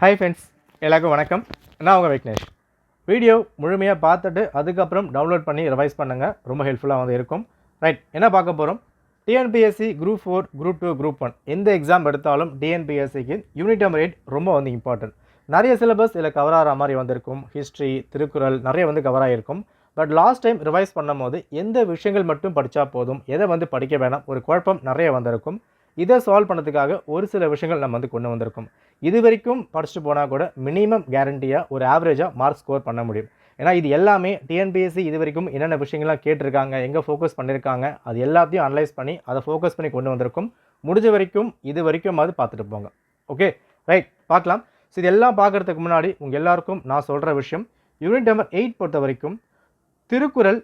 Hi friends, எல்லாருக்கும் வணக்கம். நான் உங்கள் விக்னேஷ். வீடியோ முழுமையாக பார்த்துட்டு அதுக்கப்புறம் டவுன்லோட் பண்ணி ரிவைஸ் பண்ணுங்கள். ரொம்ப ஹெல்ப்ஃபுல்லாக வந்து இருக்கும். ரைட், என்ன பார்க்க போகிறோம்? டிஎன்பிஎஸ்சி குரூப் 4, குரூப் 2, குரூப் 1 எந்த எக்ஸாம் எடுத்தாலும் டிஎன்பிஎஸ்சிக்கு யூனிட் நம்பர் 8 ரொம்ப வந்து இம்பார்ட்டன்ட். நிறைய சிலபஸ் இதில் கவர் ஆகிற மாதிரி வந்திருக்கும். ஹிஸ்ட்ரி, திருக்குறள் நிறைய வந்து கவர் ஆகிருக்கும். பட் லாஸ்ட் டைம் ரிவைஸ் பண்ணும் போது எந்த விஷயங்கள் மட்டும் படித்தா போதும், எதை வந்து படிக்க வேணாம், ஒரு குழப்பம் நிறைய வந்திருக்கும். இதை சால்வ் பண்ணுறதுக்காக ஒரு சில விஷயங்கள் நம்ம வந்து கொண்டு வந்திருக்கோம். இது வரைக்கும் படிச்சுட்டு போனால் கூட மினிமம் கேரண்டியாக ஒரு ஆவரேஜாக மார்க் ஸ்கோர் பண்ண முடியும். ஏன்னா இது எல்லாமே டிஎன்பிஎஸ்சி இது வரைக்கும் என்னென்ன விஷயங்கள்லாம் கேட்டிருக்காங்க, எங்கே ஃபோக்கஸ் பண்ணியிருக்காங்க, அது எல்லாத்தையும் அனலைஸ் பண்ணி அதை ஃபோக்கஸ் பண்ணி கொண்டு வந்திருக்கும். முடிஞ்ச வரைக்கும் இது வரைக்கும் அது பார்த்துட்டு போங்க. ஓகே, ரைட், பார்க்கலாம். ஸோ இதெல்லாம் பார்க்குறதுக்கு முன்னாடி உங்கள் எல்லாருக்கும் நான் சொல்கிற விஷயம், யூனிட் நம்பர் 8 பொறுத்த வரைக்கும் திருக்குறள்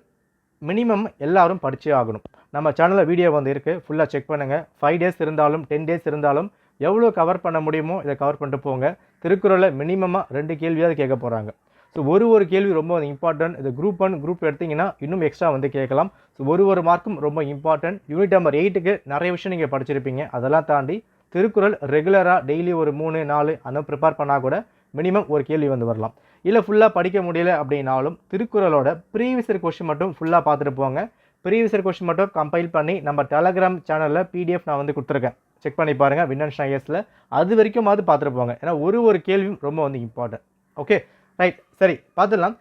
மினிமம் எல்லாரும் படிச்சே ஆகணும். நம்ம சேனலில் வீடியோ வந்து இருக்குது, ஃபுல்லாக செக் பண்ணுங்கள். 5 டேஸ் இருந்தாலும் 10 டேஸ் இருந்தாலும் எவ்வளோ கவர் பண்ண முடியுமோ இதை கவர் பண்ணிட்டு போங்க. திருக்குறளை மினிமமாக 2 கேள்வியாவது கேட்க போகிறாங்க. ஸோ ஒரு கேள்வி ரொம்ப இம்பார்ட்டன்ட். இது குரூப் 1, குரூப் எடுத்திங்கன்னா இன்னும் எக்ஸ்ட்ரா வந்து கேட்கலாம். ஸோ ஒரு மார்க்கும் ரொம்ப இம்பார்ட்டன்ட். யூனிட் நம்பர் 8க்கு நிறைய விஷயம் நீங்கள் படிச்சிருப்பீங்க. அதெல்லாம் தாண்டி திருக்குறள் ரெகுலராக டெய்லி ஒரு 3, 4 அந்த ப்ரிப்பேர் பண்ணால் கூட மினிமம் ஒரு கேள்வி வந்து வரலாம். இல்லை ஃபுல்லாக படிக்க முடியல அப்படின்னாலும் திருக்குறளோட ப்ரீவியஸ் இயர் கொஸ்டின் மட்டும் ஃபுல்லாக பார்த்துட்டு போங்க. ப்ரீவியஸ் இயர் கொஸ்டின் மட்டும் கம்பைல் பண்ணி நம்ம டெலகிராம் சேனலில் பிடிஎஃப் நான் வந்து கொடுத்துருக்கேன், செக் பண்ணி பாருங்கள். வின்னன் ஷையர்ஸில் அது வரைக்கும் அது பார்த்துட்டு போங்க. ஏன்னா ஒரு கேள்வியும் ரொம்ப வந்து இம்பார்ட்டன்ட். ஓகே, ரைட், சரி பார்த்துடலாம்.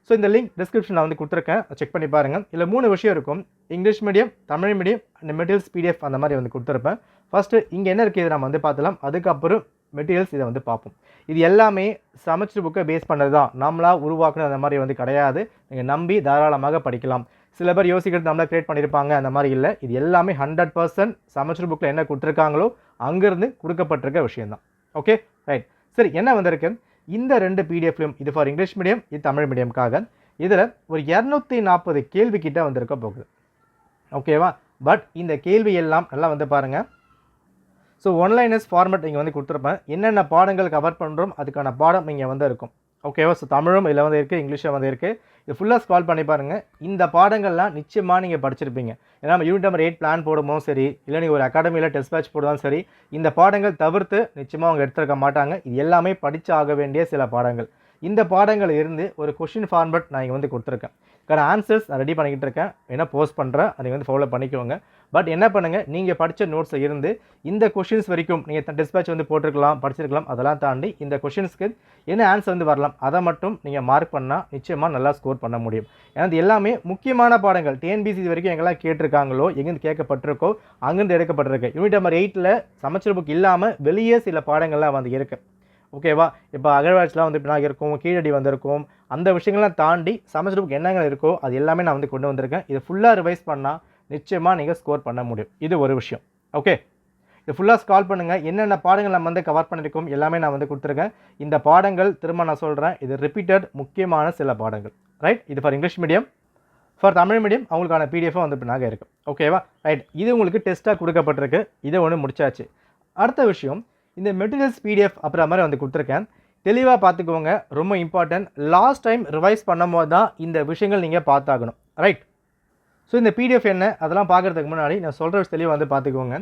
ஸோ இந்த லிங்க் டிஸ்கிரிப்ஷனில் வந்து கொடுத்துருக்கேன், செக் பண்ணி பாருங்கள். இதில் 3 விஷயம் இருக்கும். English medium, Tamil medium and materials PDF அந்த மாதிரி வந்து கொடுத்துருப்பேன். ஃபஸ்ட்டு இங்கே என்ன இருக்குது இதை நம்ம வந்து பார்த்துலாம். அதுக்கப்புறம் மெட்டீரியல்ஸ் இதை வந்து பார்ப்போம். இது எல்லாமே சமச்சீர் புக்கை பேஸ் பண்ணது தான், நம்மளாக உருவாக்குன அந்த மாதிரி வந்து கிடையாது. நீங்கள் நம்பி தாராளமாக படிக்கலாம். சில பேர் யோசிக்கிறது நம்மளாக கிரியேட் பண்ணியிருப்பாங்க, அந்த மாதிரி இல்லை. இது எல்லாமே 100% சமச்சீர் புக்கில் என்ன கொடுத்துருக்காங்களோ அங்கேருந்து கொடுக்கப்பட்டிருக்க விஷயந்தான். ஓகே, ரைட், சரி, என்ன வந்திருக்கு இந்த 2 பிடிஎஃப்லையும், இது ஃபார் இங்கிலீஷ் மீடியம், இது தமிழ் மீடியம்காக. இதில் ஒரு 240 கேள்வி கிட்ட வந்திருக்க போகுது. ஓகேவா? பட் இந்த கேள்வி எல்லாம் நல்லா வந்து பாருங்கள். ஸோ ஒன்லைனர்ஸ் ஃபார்மேட் இங்கே வந்து கொடுத்துருப்பேன். என்னென்ன பாடங்கள் கவர் பண்ணுறோம் அதுக்கான பாடம் இங்கே வந்து இருக்கும். ஓகேவா? ஸோ தமிழும் இதில் வந்து இருக்குது, இங்கிலீஷும் வந்து இருக்குது. இது ஃபுல்லாக ஸ்க்ரால் பண்ணி பாருங்கள். இந்த பாடங்கள்லாம் நிச்சயமாக நீங்கள் படிச்சிருப்பீங்க. ஏன்னா நம்ம யூனிட் நம்பர் 8 பிளான் போடும்போதும் சரி, இல்லை நீங்கள் ஒரு அகாடமியில் டெஸ்ட் பேட்ச் போடுறதும் சரி, இந்த பாடங்கள் தவிர்த்து நிச்சயமாக அவங்க எடுத்துருக்க மாட்டாங்க. இது எல்லாமே படித்து ஆக வேண்டிய சில பாடங்கள். இந்த பாடங்கள் இருந்து ஒரு கொஷின் ஃபார்மேட் நான் இங்கே வந்து கொடுத்துருக்கேன். இதுக்கான ஆன்சர்ஸ் நான் ரெடி பண்ணிக்கிட்டு இருக்கேன், வேணா போஸ்ட் பண்ணுறேன், அதை வந்து ஃபாலோ பண்ணிக்கோங்க. பட் என்ன பண்ணுங்கள், நீங்கள் படித்த நோட்ஸை இருந்து இந்த கொஷின்ஸ் வரைக்கும் நீங்கள் டெஸ்ட் பேட்ச் வந்து போட்டிருக்கலாம், படிச்சிருக்கலாம். அதெல்லாம் தாண்டி இந்த கொஷின்ஸ்க்கு என்ன ஆன்சர் வந்து வரலாம் அதை மட்டும் நீங்கள் மார்க் பண்ணால் நிச்சயமாக நல்லா ஸ்கோர் பண்ண முடியும். ஏன்னா இது எல்லாமே முக்கியமான பாடங்கள். டிஎன்பிசி இது வரைக்கும் எங்கெல்லாம் கேட்டிருக்காங்களோ, எங்கேருந்து கேட்கப்பட்டிருக்கோ அங்கேருந்து எடுக்கப்பட்டிருக்கு. யூனிட் நம்பர் 8ல் சமச்சீர் புக் இல்லாமல் வெளியே சில பாடங்கள்லாம் வந்து இருக்குது. ஓகேவா? இப்போ அகழ்வாய்ச்சிலாம் வந்து இப்படி இருக்கும், கீழடி வந்திருக்கும். அந்த விஷயங்கள்லாம் தாண்டி சமச்சீர் புக் என்னங்க இருக்கோ அது எல்லாமே நான் வந்து கொண்டு வந்திருக்கேன். இதை ஃபுல்லாக ரிவைஸ் பண்ணால் நிச்சயமாக நீங்கள் ஸ்கோர் பண்ண முடியும். இது ஒரு விஷயம். ஓகே, இது ஃபுல்லாக ஸ்கால் பண்ணுங்கள். என்னென்ன பாடங்கள் நம்ம வந்து கவர் பண்ணியிருக்கோம் எல்லாமே நான் வந்து கொடுத்துருக்கேன். இந்த பாடங்கள் திரும்ப நான் சொல்கிறேன், இது ரிப்பீட்டட் முக்கியமான சில பாடங்கள். ரைட், இது for English medium, for Tamil medium அவங்களுக்கான பிடிஎஃபும் வந்து பின்னாக இருக்குது. ஓகேவா? ரைட், இது உங்களுக்கு டெஸ்ட்டாக கொடுக்கப்பட்டிருக்கு. இதை ஒன்று முடிச்சாச்சு. அடுத்த விஷயம், இந்த மெட்டீரியல்ஸ் பிடிஎஃப் அப்புறம் மாதிரி வந்து கொடுத்துருக்கேன். தெளிவாக பார்த்துக்கோங்க, ரொம்ப இம்பார்ட்டன்ட். லாஸ்ட் டைம் ரிவைஸ் பண்ணும் போது தான் இந்த விஷயங்கள் நீங்கள் பார்த்தாகணும். ரைட், ஸோ இந்த பிடிஎஃப் என்ன அதெல்லாம் பார்க்குறதுக்கு முன்னாடி நான் சொல்கிற தெளிவாக வந்து பார்த்துக்கோங்க.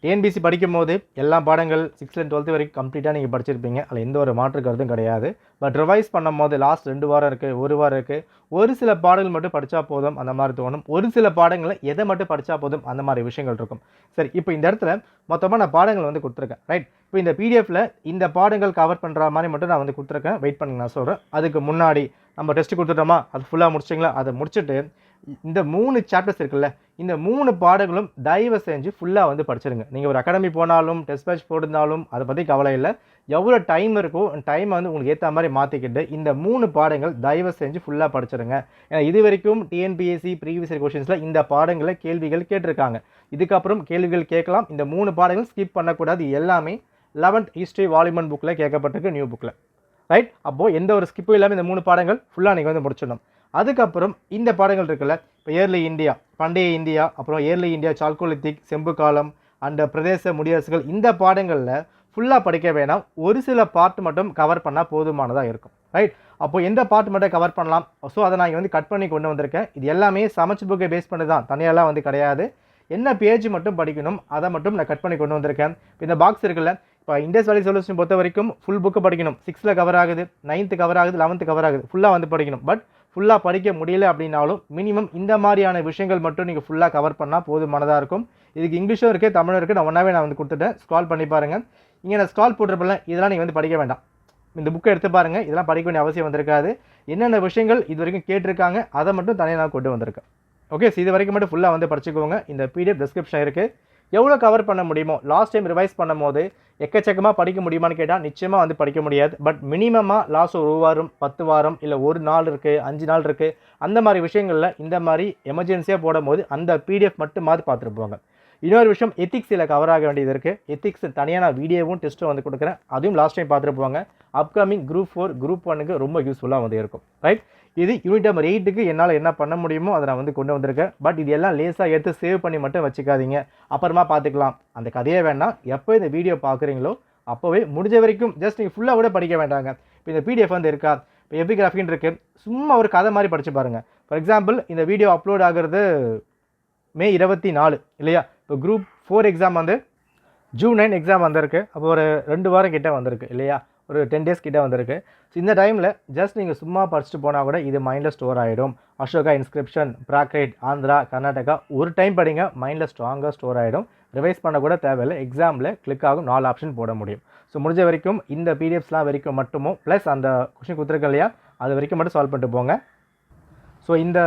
டிஎன்பிசி படிக்கும் போது எல்லா பாடங்கள் 6th and 12th வரைக்கும் கம்ப்ளீட்டாக நீங்கள் படிச்சிருப்பீங்க, அதில் எந்த ஒரு மாற்று கருத்தும் கிடையாது. பட் ரிவைஸ் பண்ணும் போது லாஸ்ட் 2 வாரம் இருக்குது, 1 வாரம் இருக்குது, ஒரு சில பாடங்கள் மட்டும் படித்தா போதும் அந்த மாதிரி தோணும். ஒரு சில பாடங்களை எதை மட்டும் படித்தா போதும் அந்த மாதிரி விஷயங்கள் இருக்கும். சரி, இப்போ இந்த இடத்துல மொத்தமாக நான் பாடங்கள் வந்து கொடுத்துருக்கேன். ரைட், இப்போ இந்த பிடிஎஃப்பில் இந்த பாடங்கள் கவர் பண்ணுற மாதிரி மட்டும் நான் வந்து கொடுத்துருக்கேன். வெயிட் பண்ணுங்க, நான் சொல்கிறேன். அதுக்கு முன்னாடி நம்ம டெஸ்ட் கொடுத்துட்டோமா, அது ஃபுல்லாக முடிச்சிங்களா? அதை முடிச்சுட்டு இந்த 3 சாப்டர்ஸ் இருக்குல்ல, இந்த 3 பாடங்களும் தயவு செஞ்சு ஃபுல்லாக வந்து படிச்சிருங்க. நீங்கள் ஒரு அகாடமி போனாலும் டெஸ்ட் பேட்ச் போட்டிருந்தாலும் அதை பற்றி கவலை இல்லை. எவ்வளோ டைம் இருக்கோ டைமை வந்து உங்களுக்கு ஏற்ற மாதிரி மாற்றிக்கிட்டு இந்த 3 பாடங்கள் தயவு செஞ்சு ஃபுல்லாக படிச்சிருங்க. ஏன்னா இது வரைக்கும் டிஎன்பிஎஸ்சி ப்ரீவியஸ் இயர் கொஷின்ஸில் இந்த பாடங்களை கேள்விகள் கேட்டிருக்காங்க. இதுக்கப்புறம் கேள்விகள் கேட்கலாம். இந்த 3 பாடங்கள் ஸ்கிப் பண்ணக்கூடாது. எல்லாமே 11th ஹிஸ்ட்ரி வால்யூம் 1 புக்கில் கேட்கப்பட்டிருக்கு, நியூ புக்கில். ரைட், அப்போது எந்த ஒரு ஸ்கிப்பும் இல்லாமல் இந்த 3 பாடங்கள் ஃபுல்லாக நீங்கள் வந்து முடிச்சிடணும். அதுக்கப்புறம் இந்த பாடங்கள் இருக்குல்ல, இப்போ ஏர்லி இந்தியா, பண்டைய இந்தியா, அப்புறம் ஏர்லி இந்தியா, சால்கோலித்திக், செம்பு காலம் அண்ட் பிரதேச முடியரசுகள், இந்த பாடங்களில் ஃபுல்லாக படிக்க வேணாம். ஒரு சில பார்ட் மட்டும் கவர் பண்ணால் போதுமானதாக இருக்கும். ரைட், அப்போது எந்த பார்ட் மட்டும் கவர் பண்ணலாம். ஸோ அதை நான் வந்து கட் பண்ணி கொண்டு வந்திருக்கேன். இது எல்லாமே சமச்சீர் புக்கை பேஸ் பண்ணி தான், தனியாலாம் வந்து கிடையாது. என்ன பேஜ் மட்டும் படிக்கணும் அதை மட்டும் நான் கட் பண்ணி கொண்டு வந்திருக்கேன். இந்த பாக்ஸ் இருக்குல்ல, இப்போ இண்டஸ் வேலி சொல்யூஷன் பொறுத்த வரைக்கும் ஃபுல் புக்கு படிக்கணும். 6th கவர் ஆகுது, 9th கவர் ஆகுது, 11th கவர் ஆகுது, ஃபுல்லாக வந்து படிக்கணும். பட் ஃபுல்லாக படிக்க முடியல அப்படின்னாலும் மினிமம் இந்த மாதிரியான விஷயங்கள் மட்டும் நீங்கள் ஃபுல்லாக கவர் பண்ணால் போதுமானதாக இருக்கும். இதுக்கு இங்கிலீஷும் இருக்குது, தமிழும் இருக்குது. நான் ஒன்றாவே நான் வந்து கொடுத்துட்டேன். ஸ்க்ரால் பண்ணி பாருங்கள். இங்கே நான் ஸ்க்ரால் போட்டிருப்பேன்ல, இதெல்லாம் நீங்கள் வந்து படிக்க வேண்டாம். இந்த புக்கை எடுத்து பாருங்கள். இதெல்லாம் படிக்க வேண்டிய அவசியம் வந்திருக்காது. என்னென்ன விஷயங்கள் இது வரைக்கும் கேட்டிருக்காங்க அதை மட்டும் தனியாக நான் கொண்டு வந்திருக்கேன். ஓகே, ஸோ இது வரைக்கும் மட்டும் ஃபுல்லாக வந்து படிச்சுக்கோங்க. இந்த பிடிஎஃப் டிஸ்கிரிப்ஷன் இருக்குது. எவ்வளோ கவர் பண்ண முடியுமோ, லாஸ்ட் டைம் ரிவைஸ் பண்ணும் போது எக்கச்சக்கமாக படிக்க முடியுமான்னு கேட்டால் நிச்சயமாக வந்து படிக்க முடியாது. பட் மினிமமாக லாஸ்ட் ஒரு வாரம், 10 வாரம், இல்லை ஒரு நாள் இருக்குது, 5 நாள் இருக்குது, அந்த மாதிரி விஷயங்களில் இந்த மாதிரி எமர்ஜென்சியாக போடும்போது அந்த பிடிஎஃப் மட்டும் மாதிரி பார்த்துருப்பாங்க. இன்னொரு விஷயம், எத்திக்ஸில் கவர் ஆக வேண்டியது இருக்குது. எத்திக்ஸ் தனியாக நான் வீடியோவும் டெஸ்ட்டும் வந்து கொடுக்குறேன். அதையும் லாஸ்ட் டைம் பார்த்துருப்பாங்க. அப்கமிங் குரூப் 4 குரூப் 1க்கு ரொம்ப யூஸ்ஃபுல்லாக வந்து இருக்கும். ரைட், இது யூனிட் நம்பர் 8க்கு என்னால் என்ன பண்ண முடியுமோ அதை நான் வந்து கொண்டு வந்திருக்கேன். பட் இது எல்லாம் லேஸாக எடுத்து சேவ் பண்ணி மட்டும் வச்சுக்காதீங்க. அப்புறமா பார்த்துக்கலாம், அந்த கதையே வேண்டாம். எப்போ இந்த வீடியோ பார்க்குறீங்களோ அப்போவே முடிஞ்ச வரைக்கும் ஜஸ்ட் நீங்கள் ஃபுல்லாக கூட படிக்க வேண்டாங்க. இப்போ இந்த பிடிஎஃப் வந்து இருக்கா, இப்போ எபிகிராஃபின்னு இருக்குது, சும்மா ஒரு கதை மாதிரி படித்து பாருங்கள். ஃபார் எக்ஸாம்பிள் இந்த வீடியோ அப்லோட் ஆகிறது மே 24 இல்லையா? இப்போ குரூப் 4 எக்ஸாம் வந்து June 9 எக்ஸாம் வந்திருக்கு. அப்போ ஒரு 2 வாரம் கிட்டே வந்திருக்கு இல்லையா? ஒரு 10 days கிட்டே வந்திருக்கு. ஸோ இந்த டைமில் ஜஸ்ட் நீங்கள் சும்மா படிச்சுட்டு போனால் கூட இது மைண்டில் ஸ்டோர் ஆகிடும். அசோகா, இன்ஸ்கிரிப்ஷன், பிராக்ரைட், ஆந்திரா, கர்நாடகா ஒரு டைம் படிங்க, மைண்டில் ஸ்ட்ராங்காக ஸ்டோர் ஆகிடும். ரிவைஸ் பண்ண கூட தேவையில்லை. எக்ஸாமில் கிளிக் ஆகும், 4 ஆப்ஷன் போட முடியும். ஸோ முடிஞ்ச வரைக்கும் இந்த பிடிஎஃப்ஸ்லாம் வரைக்கும் மட்டுமோ ப்ளஸ் அந்த கொஷின் கொடுத்துருக்கேன் இல்லையா, அது வரைக்கும் மட்டும் சால்வ் பண்ணிட்டு போங்க. ஸோ இந்த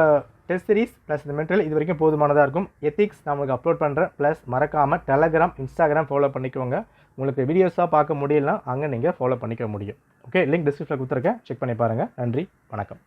டெஸ்ட் சீரிஸ் ப்ளஸ் இந்த மெட்டீரியல் இது வரைக்கும் போதுமானதாக இருக்கும். எத்திக்ஸ் நான் உங்களுக்கு அப்லோட் பண்ணுறேன். ப்ளஸ் மறக்காமல் டெலகிராம், இன்ஸ்டாகிராம் ஃபாலோ பண்ணிக்கோங்க. உங்களுக்கு வீடியோஸாக பார்க்க முடியலனா அங்கே நீங்கள் ஃபாலோ பண்ணிக்க முடியும். ஓகே, லிங்க் டிஸ்கிரிப்ஷனில் கொடுத்துருக்கேன், செக் பண்ணி பாருங்கள். நன்றி, வணக்கம்.